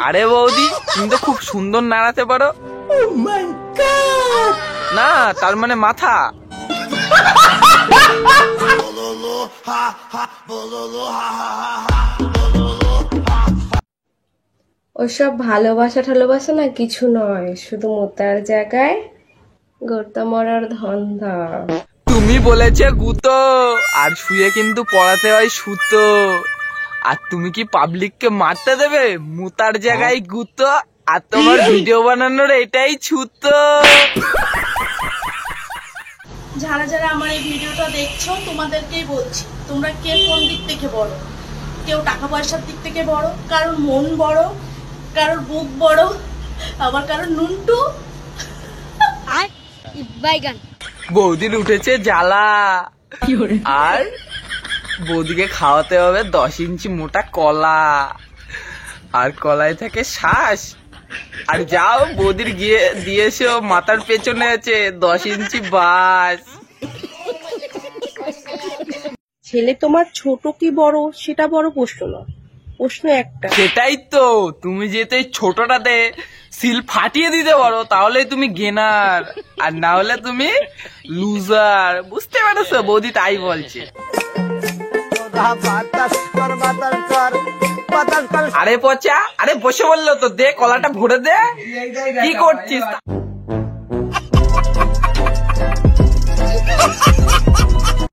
আরে বৌদি, তুমি তো খুব সুন্দর নাড়াতে পারো। না, তার মানে মাথা। ওসব ভালোবাসা ঠালোবাসা না কিছু নয়, শুধু মোতার জায়গায় গোটা মরার ধান্দা। তুমি বলেছে গুতো, আর শুয়ে কিন্তু পড়াতে হয় সুতো। আর তুমি কি পাবলিককে মারতে দেবে? মুতার জায়গায় গুতো, আর তোমার ভিডিও বানানোর এটাই ছুতো। যারা যারা আমার এই ভিডিওটা দেখছো তোমাদেরকেই বলছি, তোমরা কে কোন দিক থেকে বড়? কেউ টাকা পয়সার দিক থেকে বড়, কারোর মন বড়, কারোর বুক বড়, আবার কারোর নুনটু। বৌদির উঠেছে জ্বালা, আর বৌদিকে খাওয়াতে হবে 10 ইঞ্চি মোটা কলা, আর কলায় থাকে শ্বাস। আর যাও বৌদির গিয়ে দিয়েছো মাথার পেছনে আছে 10 ইঞ্চি বাস। ছেলে তোমার ছোট কি বড় সেটা বড় প্রশ্ন না, প্রশ্ন একটা। সেটাই তো, তুমি যেতে ছোটটাতে সিল ফাটিয়ে দিতে পারো তাহলে তুমি গেনার, আর না হলে তুমি লুজার। বুঝতে পারছো? বৌদি তাই বলছে। আরে পচা, আরে বসে বললো তো, দে কলাটা ভরে দে। কি করছিস?